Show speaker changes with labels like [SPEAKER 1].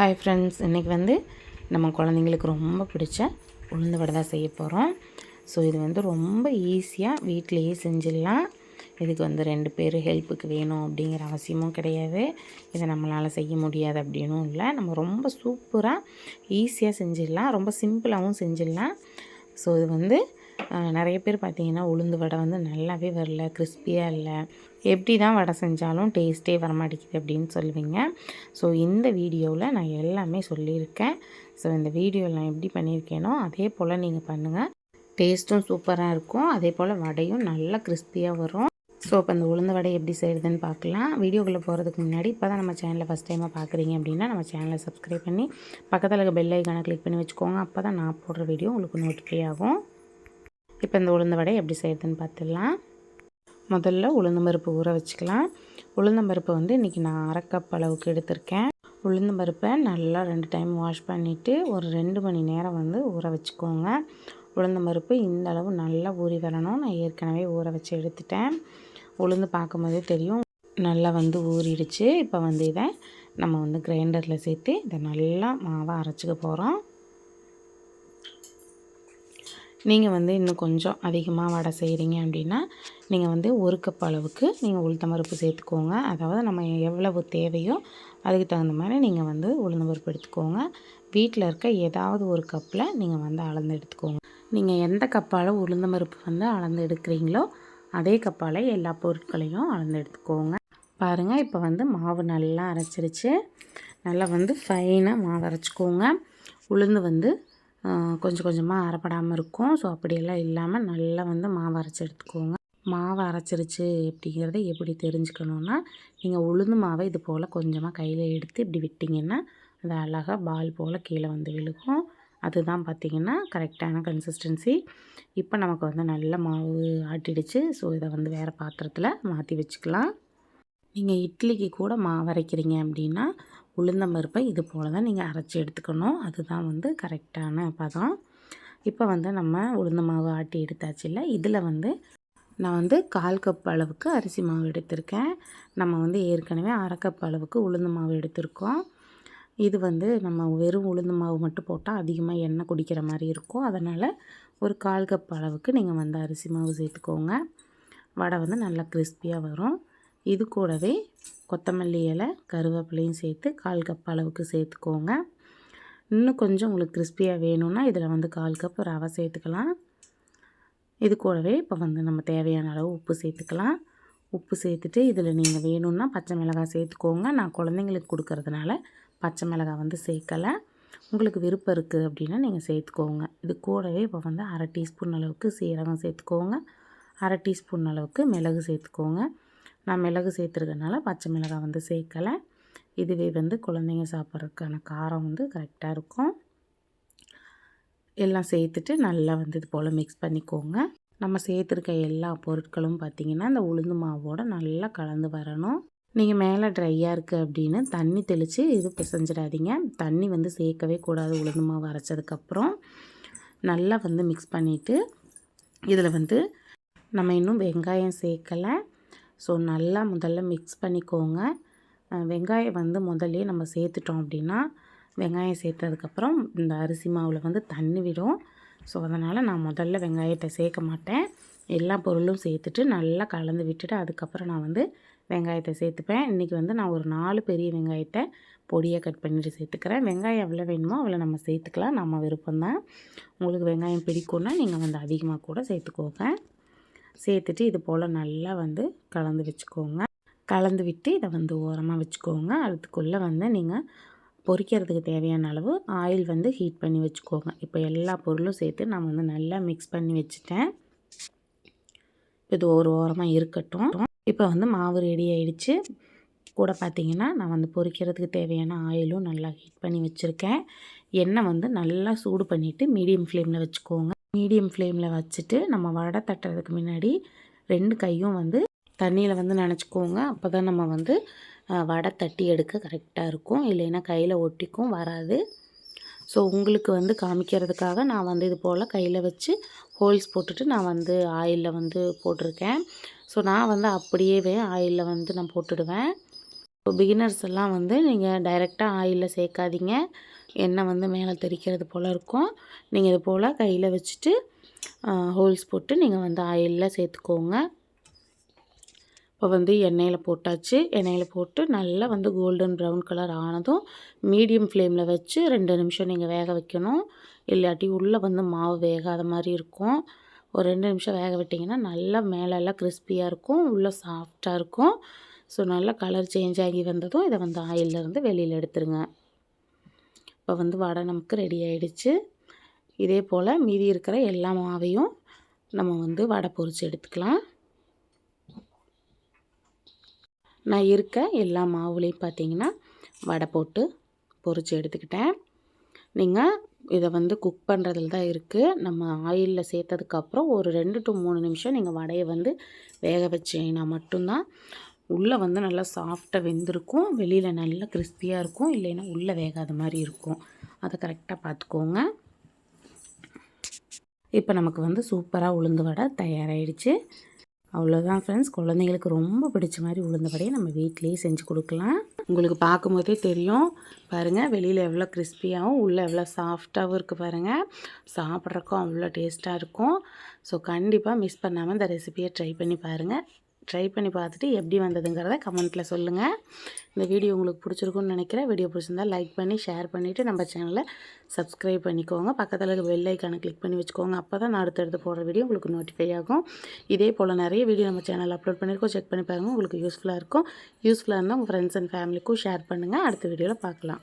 [SPEAKER 1] Hi friends, இன்றைக்கி வந்து நம்ம குழந்தைங்களுக்கு ரொம்ப பிடிச்ச உளுந்து வடை தான் செய்ய போகிறோம். ஸோ இது வந்து ரொம்ப ஈஸியாக வீட்டிலையே செஞ்சிடலாம். இதுக்கு வந்து 2 பேர் ஹெல்ப்புக்கு வேணும் அப்படிங்கிற அவசியமும் கிடையாது. இதை நம்மளால் செய்ய முடியாது அப்படின்னும் இல்லை. நம்ம ரொம்ப சூப்பராக ஈஸியாக செஞ்சிடலாம், ரொம்ப சிம்பிளாகவும் செஞ்சிடலாம். ஸோ இது வந்து நிறைய பேர் பார்த்திங்கன்னா உளுந்து வடை வந்து நல்லாவே வரல, கிறிஸ்பியாக இல்லை, எப்படி தான் வடை செஞ்சாலும் டேஸ்ட்டே வரமாட்டேங்குது அப்படின்னு சொல்லுவீங்க. ஸோ இந்த வீடியோவில் நான் எல்லாமே சொல்லியிருக்கேன். ஸோ இந்த வீடியோவில் நான் எப்படி பண்ணியிருக்கேனோ அதே போல் நீங்கள் பண்ணுங்கள். டேஸ்ட்டும் சூப்பராக இருக்கும், அதே போல் வடையும் நல்லா கிறிஸ்பியாக வரும். ஸோ இப்போ இந்த உளுந்து வடை எப்படி செய்கிறதுன்னு பார்க்கலாம். வீடியோக்குள்ளே போகிறதுக்கு முன்னாடி இப்போ தான் நம்ம சேனலை ஃபஸ்ட் டைமாக பார்க்குறீங்க அப்படின்னா நம்ம சேனலை சப்ஸ்கிரைப் பண்ணி பக்கத்தில் இருக்க பெல் ஐக்கானை கிளிக் பண்ணி வச்சுக்கோங்க. அப்போ தான் நான் போடுற வீடியோ உங்களுக்கு நோட்டிஃபை ஆகும். இப்போ இந்த உளுந்து வடை எப்படி செய்கிறதுன்னு பார்த்துடலாம். முதல்ல உளுந்தம்பருப்பு ஊற வச்சுக்கலாம். உளுந்தம்பருப்பை வந்து இன்றைக்கி நான் 1/2 கப் அளவுக்கு எடுத்திருக்கேன். உளுந்தம்பருப்பை நல்லா 2 டைம் வாஷ் பண்ணிவிட்டு ஒரு 2 மணி நேரம் வந்து ஊற வச்சுக்கோங்க. உளுந்தம்பருப்பு இந்த அளவு நல்லா ஊறி வரணும். நான் ஏற்கனவே ஊற வச்சு எடுத்துட்டேன். உளுந்து பார்க்கும்போதே தெரியும் நல்லா வந்து ஊறிடுச்சு. இப்போ வந்து இதை நம்ம வந்து கிரைண்டரில் சேர்த்து இதை நல்லா மாவாக அரைச்சிக்க போகிறோம். நீங்கள் வந்து இன்னும் கொஞ்சம் அதிகமாக வடை செய்கிறீங்க அப்படின்னா நீங்கள் வந்து 1 கப் அளவுக்கு நீங்கள் உளுத்தம்பருப்பு சேர்த்துக்கோங்க. அதாவது நம்ம எவ்வளவு தேவையோ அதுக்கு தகுந்த மாதிரி நீங்கள் வந்து உளுந்தம்பருப்பு எடுத்துக்கோங்க. வீட்டில் இருக்க ஏதாவது ஒரு கப்பில் நீங்கள் வந்து அளந்து எடுத்துக்கோங்க. நீங்கள் எந்த கப்பால் உளுந்தம்பருப்பு வந்து அளந்து எடுக்கிறீங்களோ அதே கப்பால் எல்லா பொருட்களையும் அளந்து எடுத்துக்கோங்க. பாருங்கள், இப்போ வந்து மாவு நல்லா அரைச்சிருச்சு. நல்லா வந்து ஃபைனாக மாவு அரைச்சிக்கோங்க. உளுந்து வந்து கொஞ்சம் கொஞ்சமாக அரைப்படாமல் இருக்கும். ஸோ அப்படியெல்லாம் இல்லாமல் நல்லா வந்து மாவு அரைச்சி எடுத்துக்கோங்க. மாவு அரைச்சிருச்சு அப்படிங்கிறத எப்படி தெரிஞ்சுக்கணுன்னா, நீங்கள் உளுந்து மாவை இது போல் கொஞ்சமாக கையில் எடுத்து இப்படி விட்டிங்கன்னா அது அழகாக பால் போல் கீழே வந்து விழுகும். அதுதான் பார்த்திங்கன்னா கரெக்டான கன்சிஸ்டன்சி. இப்போ நமக்கு வந்து நல்ல மாவு ஆட்டிடுச்சு. ஸோ இதை வந்து வேறு பாத்திரத்தில் மாற்றி வச்சுக்கலாம். நீங்கள் இட்லிக்கு கூட மாவு அரைக்கிறீங்க அப்படின்னா உளுந்தம்பருப்பை இது போல் தான் நீங்கள் அரைச்சி எடுத்துக்கணும். அதுதான் வந்து கரெக்டான பதம். இப்போ வந்து நம்ம உளுந்து மாவு ஆட்டி எடுத்தாச்சு இல்லை, இதில் வந்து நான் வந்து 1/4 கப் அளவுக்கு அரிசி மாவு எடுத்திருக்கேன். நம்ம வந்து ஏற்கனவே 1/2 கப் அளவுக்கு உளுந்து மாவு எடுத்திருக்கோம். இது வந்து நம்ம வெறும் உளுந்து மாவு மட்டும் போட்டால் அதிகமாக எண்ணெய் குடிக்கிற மாதிரி இருக்கும். அதனால் ஒரு 1/4 கப் அளவுக்கு நீங்கள் வந்து அரிசி மாவு சேர்த்துக்கோங்க. வடை வந்து நல்லா கிறிஸ்பியாக வரும். இது கூடவே கொத்தமல்லி இலை, கருவேப்பிலையும் சேர்த்து 1/4 கப் அளவுக்கு சேர்த்துக்கோங்க. இன்னும் கொஞ்சம் உங்களுக்கு கிறிஸ்பியாக வேணும்னா இதில் வந்து 1/4 கப் ரவை சேர்த்துக்கலாம். இது கூடவே இப்போ வந்து நம்ம தேவையான அளவு உப்பு சேர்த்துக்கலாம். உப்பு சேர்த்துட்டு இதில் நீங்கள் வேணும்னா பச்சை மிளகாய் சேர்த்துக்கோங்க. நான் குழந்தைங்களுக்கு கொடுக்கறதுனால பச்சை மிளகாய் வந்து சேர்க்கலை. உங்களுக்கு விருப்பம் இருக்குது அப்படின்னா நீங்கள் சேர்த்துக்கோங்க. இது கூடவே இப்போ வந்து 1/2 டீஸ்பூன் அளவுக்கு சீரகம் சேர்த்துக்கோங்க. 1/2 டீஸ்பூன் அளவுக்கு மிளகு சேர்த்துக்கோங்க. நான் மிளகு சேர்த்துருக்கனால பச்சை மிளகாய் வந்து சேர்க்கலை. இதுவே வந்து குழந்தைங்க சாப்பிட்றதுக்கான காரம் வந்து கரெக்டாக இருக்கும். எல்லாம் சேர்த்துட்டு நல்லா வந்து இது போல் மிக்ஸ் பண்ணிக்கோங்க. நம்ம சேர்த்துருக்க எல்லா பொருட்களும் பார்த்திங்கன்னா இந்த உளுந்து மாவோடு நல்லா கலந்து வரணும். நீங்கள் மேலே ட்ரையாக இருக்குது அப்படின்னு தண்ணி தெளித்து இது பிசைஞ்சிடாதீங்க. தண்ணி வந்து சேர்க்கவே கூடாது. உளுந்து மாவு அரைச்சதுக்கப்புறம் நல்லா வந்து மிக்ஸ் பண்ணிவிட்டு இதில் வந்து நம்ம இன்னும் வெங்காயம் சேர்க்கலை. ஸோ நல்லா முதல்ல மிக்ஸ் பண்ணிக்கோங்க. வெங்காயம் வந்து முதல்லையே நம்ம சேர்த்துட்டோம் அப்படின்னா வெங்காயம் சேர்த்ததுக்கப்புறம் இந்த அரிசி மாவில் வந்து தண்ணி விடும். ஸோ அதனால் நான் முதல்ல வெங்காயத்தை சேர்க்க மாட்டேன். எல்லா பொருளும் சேர்த்துட்டு நல்லா கலந்து விட்டுட்டு அதுக்கப்புறம் நான் வந்து வெங்காயத்தை சேர்த்துப்பேன். இன்றைக்கி வந்து நான் ஒரு 4 பெரிய வெங்காயத்தை பொடியாக கட் பண்ணிவிட்டு சேர்த்துக்கிறேன். வெங்காயம் எவ்வளோ வேணுமோ அவ்வளோ நம்ம சேர்த்துக்கலாம், நம்ம விருப்பம்தான். உங்களுக்கு வெங்காயம் பிடிக்கும்னா நீங்கள் வந்து அதிகமாக கூட சேர்த்துக்கோங்க. சேர்த்துட்டு இது போல் நல்லா வந்து கலந்து வச்சுக்கோங்க. கலந்து விட்டு இதை வந்து ஓரமாக வச்சுக்கோங்க. அதுக்குள்ளே வந்து நீங்கள் பொரிக்கிறதுக்கு தேவையான அளவு ஆயில் வந்து ஹீட் பண்ணி வச்சுக்கோங்க. இப்போ எல்லா பொருளும் சேர்த்து நான் வந்து நல்லா மிக்ஸ் பண்ணி வச்சுட்டேன். இது ஒரு ஓரமாக இருக்கட்டும். இப்போ வந்து மாவு ரெடி ஆகிடுச்சு. கூட பார்த்திங்கன்னா நான் வந்து பொரிக்கிறதுக்கு தேவையான ஆயிலும் நல்லா ஹீட் பண்ணி வச்சுருக்கேன். எண்ணெய் வந்து நல்லா சூடு பண்ணிவிட்டு மீடியம் ஃப்ளேமில் வச்சுக்கோங்க. மீடியம் ஃப்ளேமில் வச்சுட்டு நம்ம வடை தட்டுறதுக்கு முன்னாடி 2 கையும் வந்து தண்ணியில் வந்து நனைச்சிக்கோங்க. அப்போ தான் நம்ம வந்து வடை தட்டி எடுக்க கரெக்டாக இருக்கும். இல்லைன்னா கையில் ஒட்டிக்கும், வராது. ஸோ உங்களுக்கு வந்து காமிக்கிறதுக்காக நான் வந்து இது போல் கையில் வச்சு ஹோல்ஸ் போட்டுட்டு நான் வந்து ஆயிலில் வந்து போட்டிருக்கேன். ஸோ நான் வந்து அப்படியே ஆயிலில் வந்து நான் போட்டுடுவேன். இப்போ பிகினர்ஸ் எல்லாம் வந்து நீங்கள் டைரெக்டாக ஆயிலில் சேர்க்காதீங்க. எண்ணெய் வந்து மேலே தெறிக்கிறது போல் இருக்கும். நீங்கள் இது போல் கையில் வச்சுட்டு ஹோல்ஸ் போட்டு நீங்கள் வந்து ஆயிலில் சேர்த்துக்கோங்க. இப்போ வந்து எண்ணெயில் போட்டாச்சு. எண்ணெயில் போட்டு நல்லா வந்து கோல்டன் ப்ரௌன் கலர் ஆனதும் மீடியம் ஃப்ளேமில் வச்சு 2 நிமிஷம் நீங்கள் வேக வைக்கணும். இல்லாட்டி உள்ளே வந்து மாவு வேகாத மாதிரி இருக்கும். ஒரு 2 நிமிஷம் வேக விட்டிங்கன்னா நல்லா மேலெல்லாம் கிறிஸ்பியாக இருக்கும், உள்ளே சாஃப்டாக இருக்கும். ஸோ நல்லா கலர் சேஞ்ச் ஆகி வந்ததும் இதை வந்து ஆயிலிருந்து வெளியில் எடுத்துருங்க. இப்போ வந்து வடை நமக்கு ரெடி ஆகிடுச்சு. இதே போல் மீதி இருக்கிற எல்லா மாவையும் நம்ம வந்து வடை பொரித்து எடுத்துக்கலாம். நான் இருக்க எல்லா மாவுலேயும் பார்த்தீங்கன்னா வடை போட்டு பொரித்து எடுத்துக்கிட்டேன். நீங்கள் இதை வந்து குக் பண்ணுறதுல தான் இருக்குது. நம்ம ஆயிலில் சேர்த்ததுக்கப்புறம் ஒரு 2 to 3 நிமிஷம் நீங்கள் வடையை வந்து வேக வச்சிங்கன்னா மட்டும்தான் உள்ளே வந்து நல்லா சாஃப்டாக வெந்திருக்கும், வெளியில் நல்லா கிறிஸ்பியாக இருக்கும். இல்லைன்னா உள்ளே வேகாத மாதிரி இருக்கும். அதை கரெக்டாக பார்த்துக்கோங்க. இப்போ நமக்கு வந்து சூப்பராக உளுந்து வடை தயாராகிடுச்சு. அவ்வளோதான் ஃப்ரெண்ட்ஸ், குழந்தைங்களுக்கு ரொம்ப பிடிச்ச மாதிரி உளுந்த வடையை நம்ம வீட்டிலேயே செஞ்சு கொடுக்கலாம். உங்களுக்கு பார்க்கும்போதே தெரியும் பாருங்கள், வெளியில் எவ்வளோ கிறிஸ்பியாகவும் உள்ளே எவ்வளோ சாஃப்டாகவும் இருக்குது பாருங்கள். சாப்பிட்றக்கும் அவ்வளோ டேஸ்ட்டாக இருக்கும். ஸோ கண்டிப்பாக மிஸ் பண்ணாமல் இந்த ரெசிபியை ட்ரை பண்ணி பாருங்கள். ட்ரை பண்ணி பார்த்துட்டு எப்படி வந்ததுங்கிறத கமெண்ட்டில் சொல்லுங்கள். இந்த வீடியோ உங்களுக்கு பிடிச்சிருக்குன்னு நினைக்கிறேன். வீடியோ பிடிச்சிருந்தால் லைக் பண்ணி ஷேர் பண்ணிவிட்டு நம்ம சேனலை சப்ஸ்கிரைப் பண்ணிக்கோங்க. பக்கத்தில் இருக்க பெல் ஐக்கானை கிளிக் பண்ணி வச்சுக்கோங்க. அப்போ தான் நான் அடுத்தடுத்து போடுற வீடியோ உங்களுக்கு நோட்டிஃபை ஆகும். இதே போல் நிறைய வீடியோ நம்ம சேனலில் அப்லோட் பண்ணியிருக்கோம். செக் பண்ணி பாருங்கள், உங்களுக்கு யூஸ்ஃபுல்லாக இருக்கும். யூஸ்ஃபுல்லாக இருந்தால் உங்கள் ஃப்ரெண்ட்ஸ் அண்ட் ஃபேமிலிக்கும் ஷேர் பண்ணுங்கள். அடுத்த வீடியோவில் பார்க்கலாம்.